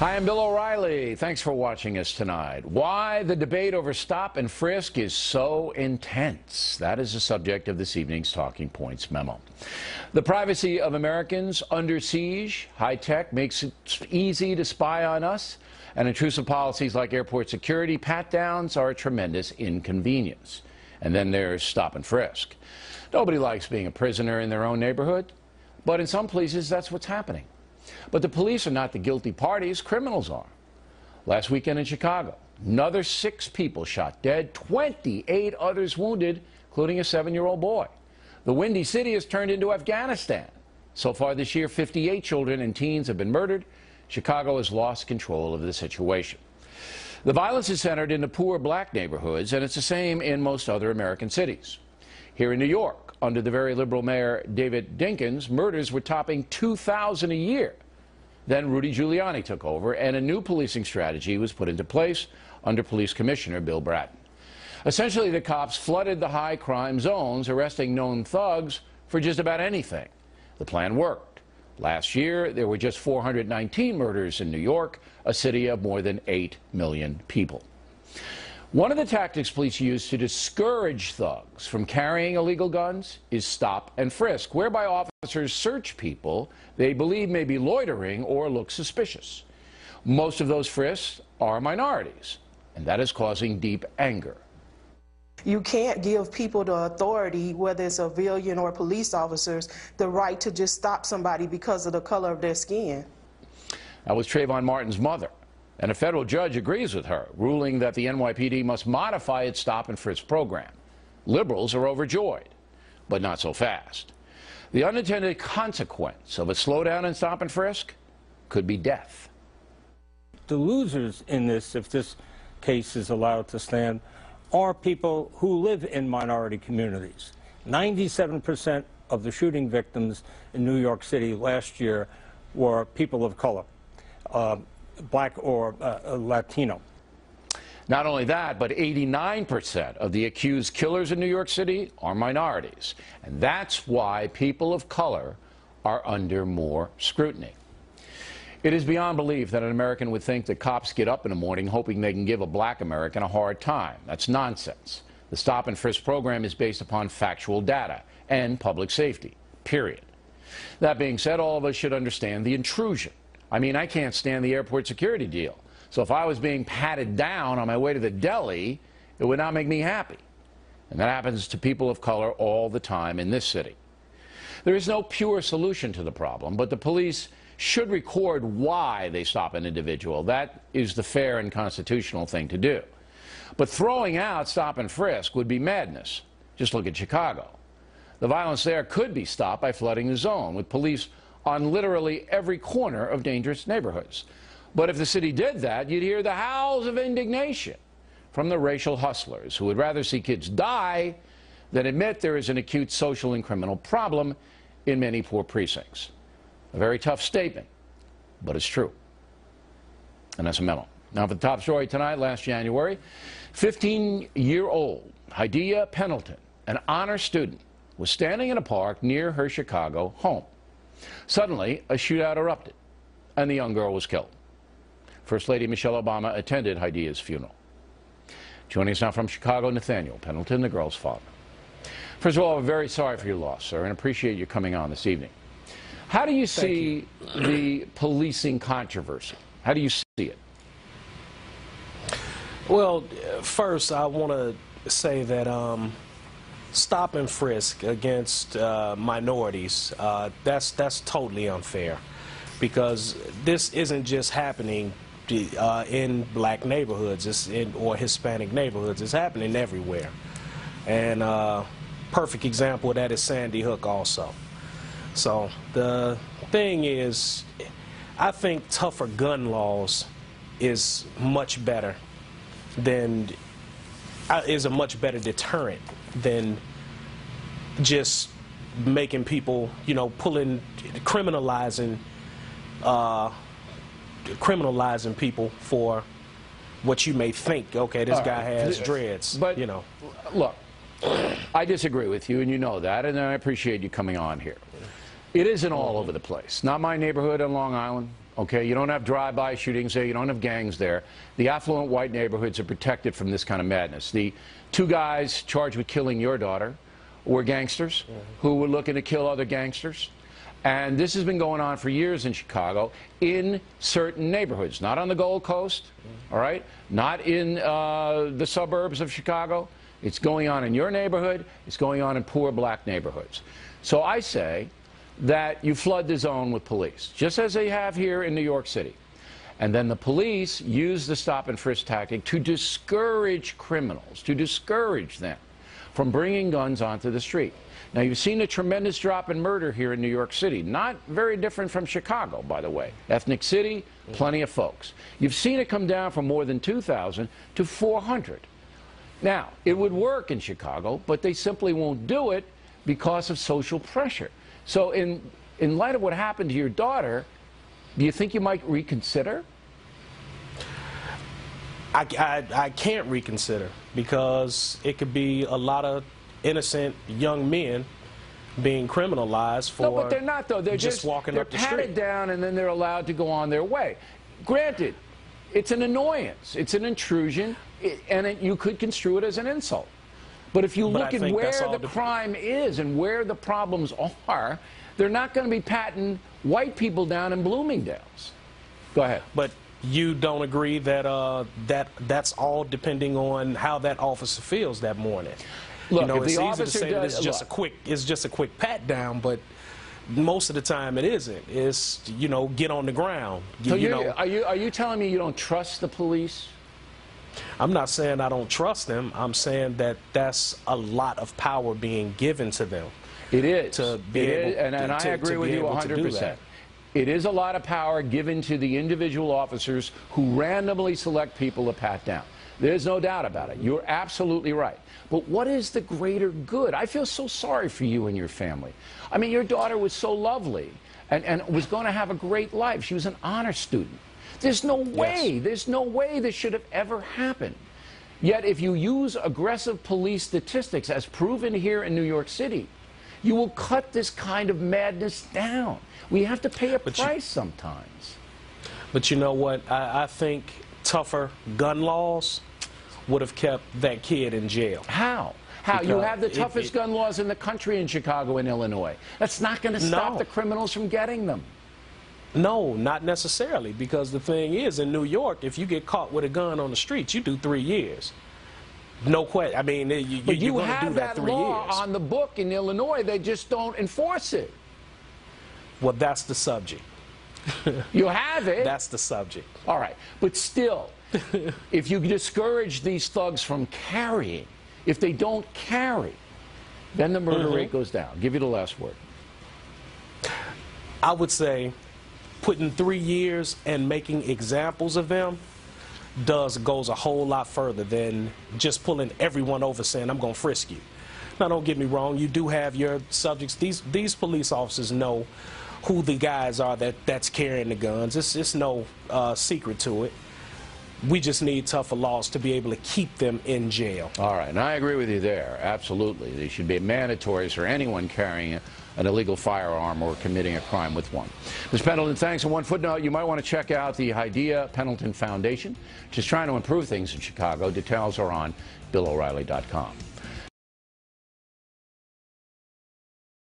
Hi, I'm Bill O'Reilly. Thanks for watching us tonight. Why the debate over stop and frisk is so intense. That is the subject of this evening's Talking Points memo. The privacy of Americans under siege, high tech makes it easy to spy on us, and intrusive policies like airport security pat-downs are a tremendous inconvenience. And then there's stop and frisk. Nobody likes being a prisoner in their own neighborhood, but in some places that's what's happening. But the police are not the guilty parties, criminals are. Last weekend in Chicago, another 6 people shot dead, 28 others wounded, including a 7-year-old boy. The Windy City has turned into Afghanistan. So far this year, 58 children and teens have been murdered. Chicago has lost control of the situation. The violence is centered in the poor black neighborhoods, and it's the same in most other American cities. Here in New York, under the very liberal mayor David Dinkins, murders were topping 2,000 a year. Then Rudy Giuliani took over, and a new policing strategy was put into place under Police Commissioner Bill Bratton. Essentially, the cops flooded the high crime zones, arresting known thugs for just about anything. The plan worked. Last year, there were just 419 murders in New York, a city of more than 8 million people. One of the tactics police use to discourage thugs from carrying illegal guns is stop and frisk, whereby officers search people they believe may be loitering or look suspicious. Most of those frisks are minorities, and that is causing deep anger. You can't give people the authority, whether it's civilian or police officers, the right to just stop somebody because of the color of their skin. That was Trayvon Martin's mother. And a federal judge agrees with her, ruling that the NYPD must modify its stop and frisk program. Liberals are overjoyed, but not so fast. The unintended consequence of a slowdown in stop and frisk could be death. The losers in this, if this case is allowed to stand, are people who live in minority communities. 97% of the shooting victims in New York City last year were people of color. Black or Latino. Not only that, but 89% of the accused killers in New York City are minorities. And that's why people of color are under more scrutiny. It is beyond belief that an American would think that cops get up in the morning hoping they can give a black American a hard time. That's nonsense. The stop and frisk program is based upon factual data and public safety, period. That being said, all of us should understand the intrusion. I mean, I can't stand the airport security deal. So if I was being patted down on my way to the deli, it would not make me happy. And that happens to people of color all the time in this city. There is no pure solution to the problem, but the police should record why they stop an individual. That is the fair and constitutional thing to do. But throwing out stop and frisk would be madness. Just look at Chicago. The violence there could be stopped by flooding the zone with police on literally every corner of dangerous neighborhoods. But if the city did that, you'd hear the howls of indignation from the racial hustlers who would rather see kids die than admit there is an acute social and criminal problem in many poor precincts. A very tough statement, but it's true. And that's a memo. Now for the top story tonight, last January, 15-year-old Hadiya Pendleton, an honor student, was standing in a park near her Chicago home. Suddenly, a shootout erupted, and the young girl was killed. First Lady Michelle Obama attended Hadiya's funeral. Joining us now from Chicago, Nathanial Pendleton, the girl's father. First of all, I'm very sorry for your loss, sir, and appreciate you coming on this evening. How do you see the policing controversy? How do you see it? Well, first, I want to say that stop and frisk against minorities, that's totally unfair, because this isn't just happening in black neighborhoods or Hispanic neighborhoods. It's happening everywhere. And perfect example of that is Sandy Hook also. So the thing is, I think tougher gun laws is much better than is a much better deterrent than just making people, you know, criminalizing people for what you may think. Okay, this guy has dreads. But you know, look, I disagree with you, and you know that, and I appreciate you coming on here. It isn't all over the place. Not my neighborhood on Long Island. Okay, you don't have drive-by shootings there. You don't have gangs there. The affluent white neighborhoods are protected from this kind of madness. The two guys charged with killing your daughter were gangsters who were looking to kill other gangsters. And this has been going on for years in Chicago in certain neighborhoods. Not on the Gold Coast, all right? Not in the suburbs of Chicago. It's going on in your neighborhood. It's going on in poor black neighborhoods. So I say that you flood the zone with police, just as they have here in New York City. And then the police use the stop-and-frisk tactic to discourage criminals, to discourage them from bringing guns onto the street. Now, you've seen a tremendous drop in murder here in New York City. Not very different from Chicago, by the way. Ethnic city, plenty of folks. You've seen it come down from more than 2,000 to 400. Now, it would work in Chicago, but they simply won't do it because of social pressure. So in light of what happened to your daughter, do you think you might reconsider? I can't reconsider because it could be a lot of innocent young men being criminalized for. No, but they're not, though. They're just walking up the street. They're patted down and then they're allowed to go on their way. Granted, it's an annoyance. It's an intrusion, and you could construe it as an insult. But if you look at where the crime is and where the problems are, they're not going to be patting white people down in Bloomingdale's. Go ahead. But you don't agree that that's all depending on how that officer feels that morning. Look, you know, if it's the easy to officer say that does, it's just a quick pat down, but most of the time it isn't. It's, you know, get on the ground. So are you telling me you don't trust the police? I'm not saying I don't trust them. I'm saying that that's a lot of power being given to them. It is. To be able, and I agree with you 100%. It is a lot of power given to the individual officers who randomly select people to pat down. There's no doubt about it. You're absolutely right. But what is the greater good? I feel so sorry for you and your family. I mean, your daughter was so lovely and was going to have a great life. She was an honor student. There's no way, there's no way this should have ever happened. Yet if you use aggressive police statistics, as proven here in New York City, you will cut this kind of madness down. We have to pay a price sometimes. But you know what? I think tougher gun laws would have kept that kid in jail. How? How? You have the toughest gun laws in the country in Chicago and Illinois. That's not going to stop the criminals from getting them. No, not necessarily, because the thing is, in New York, if you get caught with a gun on the streets, you do 3 years. No question. I mean, you're going to do that 3 years. But you have that law on the book in Illinois. They just don't enforce it. Well, that's the subject. You have it. That's the subject. All right. But still, if you discourage these thugs from carrying, if they don't carry, then the murder rate goes down. Give you the last word. I would say putting 3 years and making examples of them goes a whole lot further than just pulling everyone over saying, I'm going to frisk you. Now, don't get me wrong. You do have your subjects. These police officers know who the guys are that's carrying the guns. It's no secret to it. We just need tougher laws to be able to keep them in jail. All right, and I agree with you there. Absolutely. They should be mandatories for anyone carrying an illegal firearm or committing a crime with one. Ms. Pendleton, thanks. And one footnote, you might want to check out the Hadiya Pendleton Foundation, which is trying to improve things in Chicago. Details are on BillO'Reilly.com.